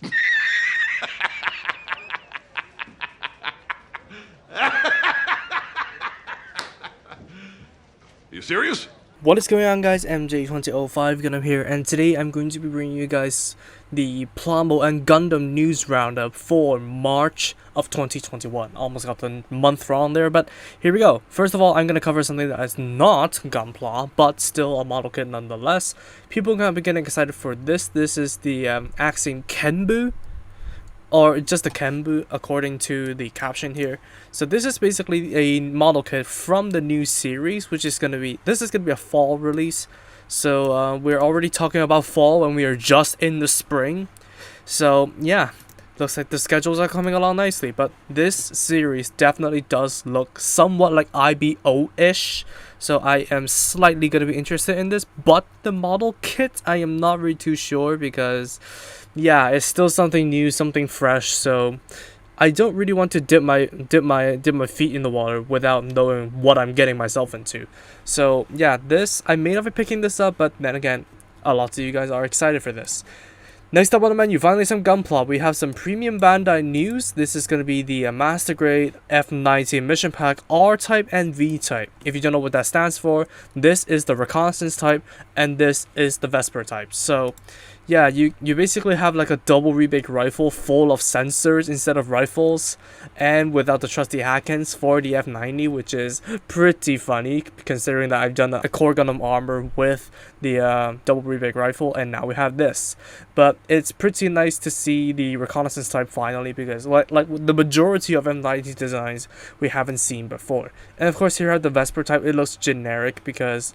You serious? What is going on, guys? MJ2005 Gundam here, and today I'm going to be bringing you guys the Plumbo and Gundam news roundup for March of 2021. Almost got the month wrong there, but here we go. First of all, I'm going to cover something that is not Gunpla, but still a model kit nonetheless. People are going to be getting excited for this. This is the Axine Kenbu, or just the Kenbu according to the caption here. So this is basically a model kit from the new series, which is going to be, this is going to be a fall release. So we're already talking about fall when we are just in the spring. So yeah, looks like the schedules are coming along nicely, but this series definitely does look somewhat like IBO-ish. So I am slightly going to be interested in this, but the model kit I am not really too sure because yeah, it's still something new, something fresh, so I don't really want to dip my feet in the water without knowing what I'm getting myself into. So yeah, this I may not be picking this up, but then again, a lot of you guys are excited for this. Next up on the menu, finally some Gunpla. We have some premium Bandai news. This is going to be the Master Grade F90 Mission Pack R-Type and V-Type. If you don't know what that stands for, this is the Reconnaissance type and this is the Vesper type. So yeah, you basically have like a double rebake rifle full of sensors instead of rifles, and without the trusty Hackens for the F90, which is pretty funny considering that I've done a core Gundam armor with the double rebake rifle, and now we have this. But it's pretty nice to see the Reconnaissance type finally, because like the majority of M90 designs we haven't seen before. And of course here I have the Vesper type. It looks generic because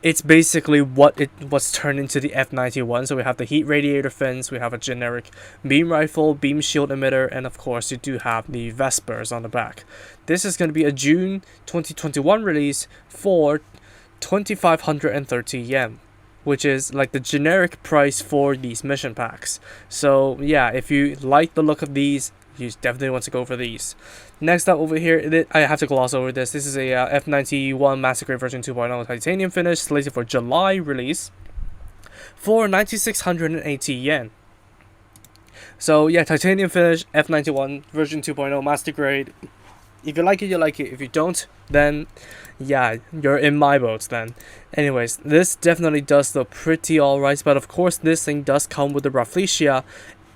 it's basically what it was turned into the F91. So we have the heat radiator fins, we have a generic beam rifle, beam shield emitter, and of course you do have the Vespers on the back. This is going to be a June 2021 release for 2,530 yen, which is like the generic price for these mission packs. So yeah, if you like the look of these, you definitely want to go for these. Next up over here, I have to gloss over this. This is a F91 Master Grade version 2.0 titanium finish, slated for July release for 9,680 yen. So yeah, titanium finish, F91 version 2.0 Master Grade. If you like it, you like it. If you don't, then yeah, you're in my boat then. Anyways, this definitely does look pretty alright, but of course this thing does come with the Rafflesia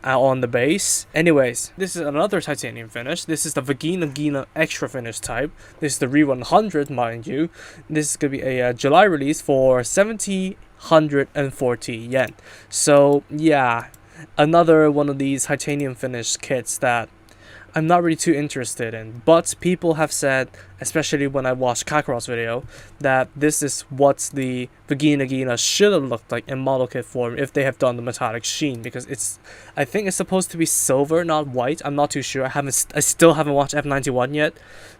on the base. Anyways, this is another titanium finish. This is the Vagina extra finish type. This is the Re 100, mind you. This is gonna be a July release for 1,740 yen. So yeah, another one of these titanium finish kits that I'm not really too interested in, but people have said, especially when I watched Kakarot's video, that this is what the Vagina should have looked like in model kit form if they have done the metallic sheen, because I think it's supposed to be silver, not white. I'm not too sure. I still haven't watched F91 yet,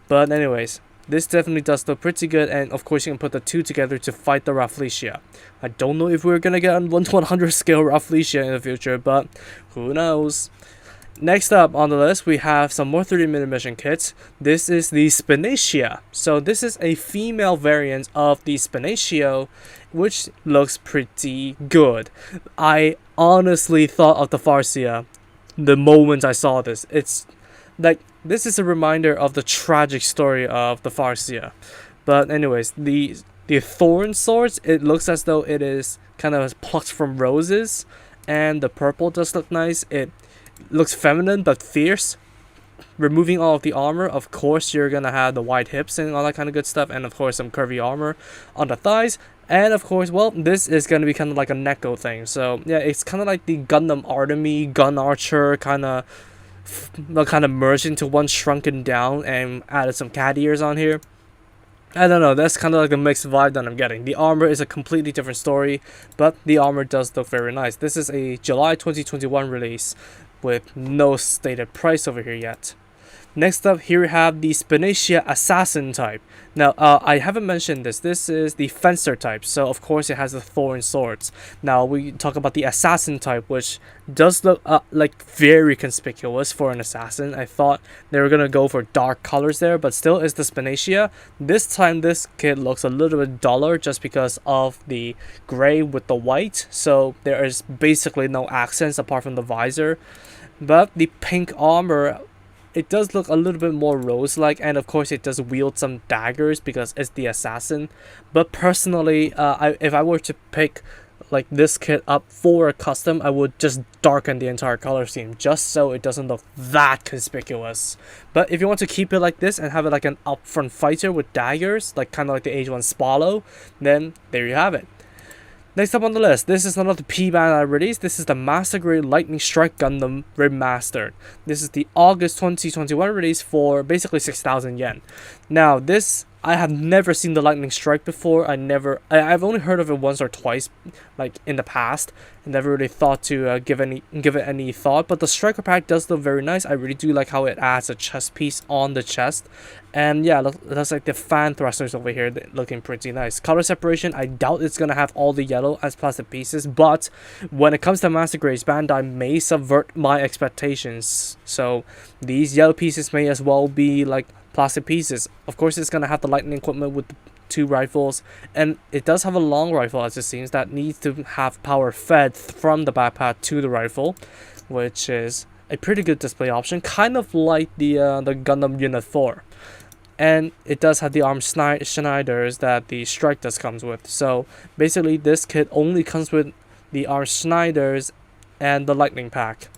but anyways, this definitely does look pretty good, and of course you can put the two together to fight the Rafflesia. I don't know if we're gonna get a 1/100 scale Rafflesia in the future, but who knows. Next up on the list, we have some more 3D mission kits. This is the Spinacia. So this is a female variant of the Spinacio, which looks pretty good. I honestly thought of the Farsia the moment I saw this. It's like, this is a reminder of the tragic story of the Farsia. But anyways, the thorn swords, it looks as though it is kind of plucked from roses, and the purple does look nice. It looks feminine but fierce. Removing all of the armor, of course you're gonna have the wide hips and all that kind of good stuff, and of course some curvy armor on the thighs, and of course, well, this is gonna be kind of like a Neko thing. So yeah, it's kind of like the Gundam Artemy, Gun Archer kind of merged into one, shrunken down, and added some cat ears on here. I don't know, that's kind of like the mixed vibe that I'm getting. The armor is a completely different story, but the armor does look very nice. This is a July 2021 release with no stated price over here yet. Next up, here we have the Spinacia Assassin type. Now, I haven't mentioned this. This is the Fencer type, so of course it has the Thorn swords. Now, we talk about the Assassin type, which does look like very conspicuous for an assassin. I thought they were gonna go for dark colors there, but still is the Spinacia. This time, this kit looks a little bit duller just because of the gray with the white, so there is basically no accents apart from the visor. But the pink armor, it does look a little bit more rose-like, and of course it does wield some daggers because it's the assassin. But personally, if I were to pick like this kit up for a custom, I would just darken the entire color scheme just so it doesn't look that conspicuous. But if you want to keep it like this and have it like an upfront fighter with daggers, like kind of like the Age 1 Spallo, then there you have it. Next up on the list, this is another Bandai release. This is the Master Grade Lightning Strike Gundam Remastered. This is the August 2021 release for basically 6,000 yen. Now, this, I have never seen the Lightning Strike before. I've only heard of it once or twice, like in the past. I never really thought to give it any thought. But the Striker pack does look very nice. I really do like how it adds a chest piece on the chest. And yeah, that's like the fan thrusters over here looking pretty nice. Color separation, I doubt it's gonna have all the yellow as plastic pieces. But when it comes to Master Grades, Bandai may subvert my expectations. So these yellow pieces may as well be like plastic pieces. Of course, it's gonna have the lightning equipment with the 2 rifles, and it does have a long rifle as it seems that needs to have power fed from the backpack to the rifle, which is a pretty good display option, kind of like the Gundam Unit 4. And it does have the arm Schneiders that the Strike does comes with. So basically, this kit only comes with the arm Schneiders and the lightning pack,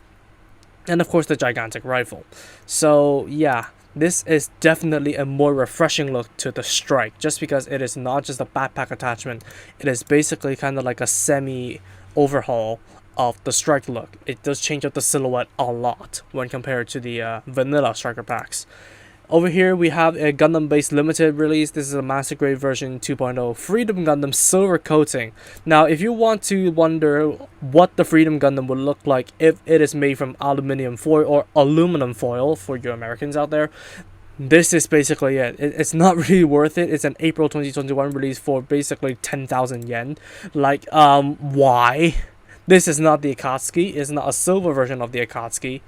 and of course the gigantic rifle. So yeah, this is definitely a more refreshing look to the Strike, just because it is not just a backpack attachment. It is basically kind of like a semi overhaul of the Strike look. It does change up the silhouette a lot when compared to the vanilla Striker packs. Over here we have a Gundam based limited release. This is a Master Grade version 2.0 Freedom Gundam silver coating. Now if you want to wonder what the Freedom Gundam would look like if it is made from aluminium foil or aluminum foil for you Americans out there, this is basically it. It's not really worth it. It's an April 2021 release for basically 10,000 yen. Like why? This is not the Akatsuki. It's not a silver version of the Akatsuki.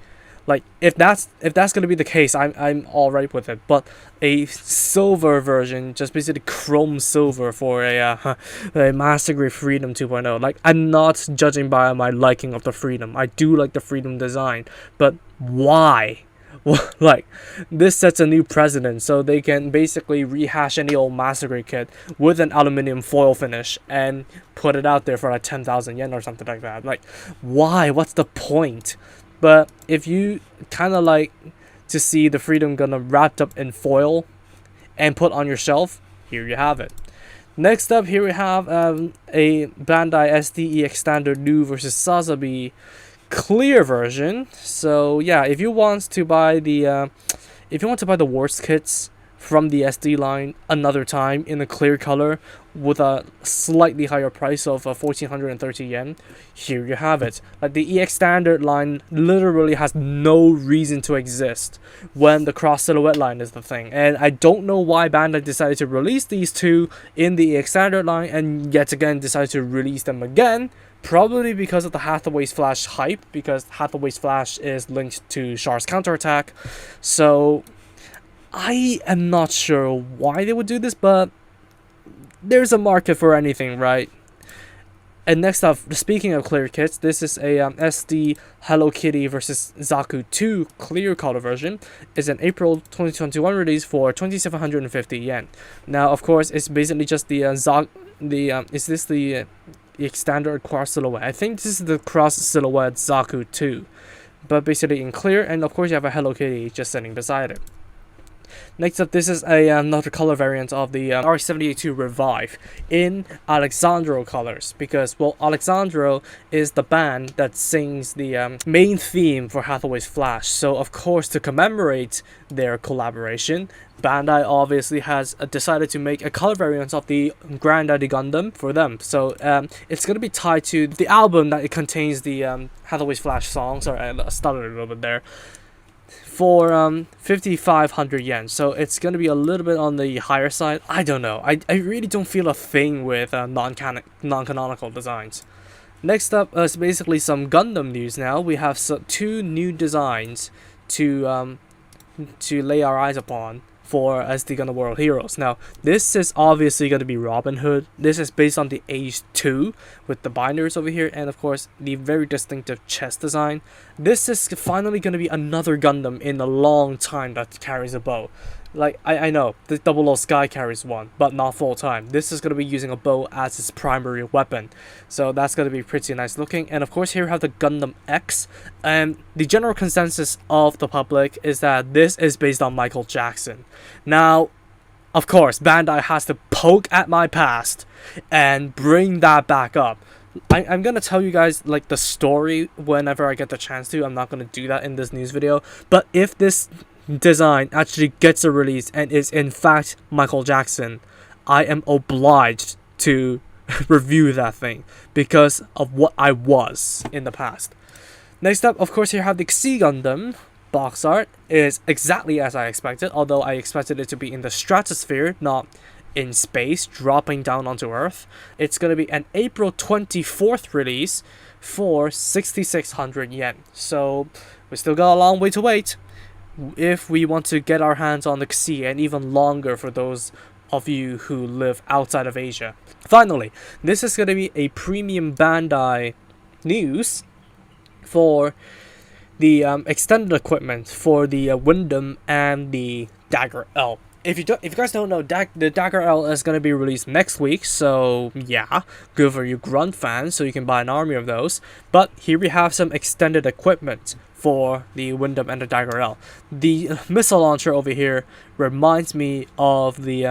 Like if that's gonna be the case, I'm alright with it. But a silver version, just basically chrome silver for a Master Grade Freedom 2.0. Like I'm not judging by my liking of the Freedom. I do like the Freedom design, but why? Like this sets a new precedent, so they can basically rehash any old Master Grade kit with an aluminium foil finish and put it out there for like 10,000 yen or something like that. Like why? What's the point? But if you kind of like to see the Freedom Gundam wrapped up in foil and put on your shelf, here you have it. Next up, here we have a Bandai SDEX Standard New versus Sazabi clear version. So yeah, if you want to buy the worst kits from the SD line another time in a clear color with a slightly higher price of 1,430 yen, here you have it. Like the EX Standard line literally has no reason to exist when the cross silhouette line is the thing, and I don't know why Bandai decided to release these two in the EX Standard line and yet again decided to release them again. Probably because of the Hathaway's Flash hype, because Hathaway's Flash is linked to Char's counterattack. So I am not sure why they would do this, but there's a market for anything, right? And next up, speaking of clear kits, this is a SD Hello Kitty versus Zaku 2 clear color version. It's an April 2021 release for 2,750 yen. Now, of course, it's basically just the is this the standard cross silhouette? I think this is the cross silhouette Zaku 2, but basically in clear, and of course you have a Hello Kitty just sitting beside it. Next up, this is another color variant of the R78-2 Revive in Alexandro colors, because, well, Alexandro is the band that sings the main theme for Hathaway's Flash. So, of course, to commemorate their collaboration, Bandai obviously has decided to make a color variant of the Granddaddy Gundam for them. So, it's going to be tied to the album that it contains the Hathaway's Flash songs. Sorry, I stuttered a little bit there. for 5,500 yen. So it's gonna be a little bit on the higher side. I don't know. I really don't feel a thing with non-canonical designs. Next up is basically some Gundam news. Now we have two new designs to lay our eyes upon for SDBD World Heroes. Now, this is obviously going to be Robin Hood. This is based on the Age 2 with the binders over here, and of course, the very distinctive chest design. This is finally going to be another Gundam in a long time that carries a bow. Like, I know, the 00 Sky carries one, but not full time. This is going to be using a bow as its primary weapon. So that's going to be pretty nice looking. And of course, here we have the Gundam X. And the general consensus of the public is that this is based on Michael Jackson. Now, of course, Bandai has to poke at my past and bring that back up. I'm going to tell you guys, like, the story whenever I get the chance to. I'm not going to do that in this news video. But if this design actually gets a release and is in fact Michael Jackson, I am obliged to review that thing because of what I was in the past. Next up, of course, here have the Sea Gundam. Box art is exactly as I expected, although I expected it to be in the stratosphere, not in space, dropping down onto Earth. It's going to be an April 24th release for 6,600 yen. So we still got a long way to wait if we want to get our hands on the Xi, and even longer for those of you who live outside of Asia. Finally, this is going to be a premium Bandai news for the extended equipment for the Gundam and the Dagger L. If you guys don't know, the Dagger L is going to be released next week, so yeah, good for you Grunt fans, so you can buy an army of those. But here we have some extended equipment for the Gundam and the Dagger L. The missile launcher over here reminds me of the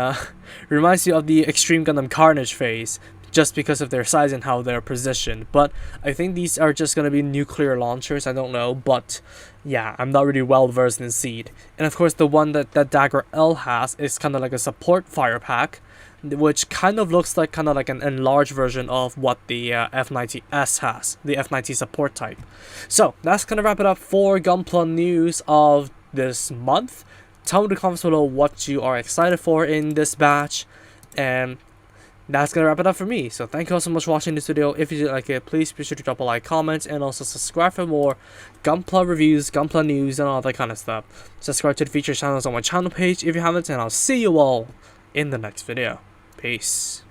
Extreme Gundam Carnage phase, just because of their size and how they're positioned. But I think these are just going to be nuclear launchers, I don't know, but yeah, I'm not really well versed in Seed. And of course, the one that Dagger L has is kind of like a support fire pack, which kind of looks like an enlarged version of what the F90S has, the F90 support type. So that's gonna wrap it up for Gunpla news of this month. Tell me in the comments below what you are excited for in this batch, and that's gonna wrap it up for me. So thank you all so much for watching this video. If you did like it, please be sure to drop a like, comment, and also subscribe for more Gunpla reviews, Gunpla news, and all that kind of stuff. Subscribe to the featured channels on my channel page if you haven't, and I'll see you all in the next video. Peace.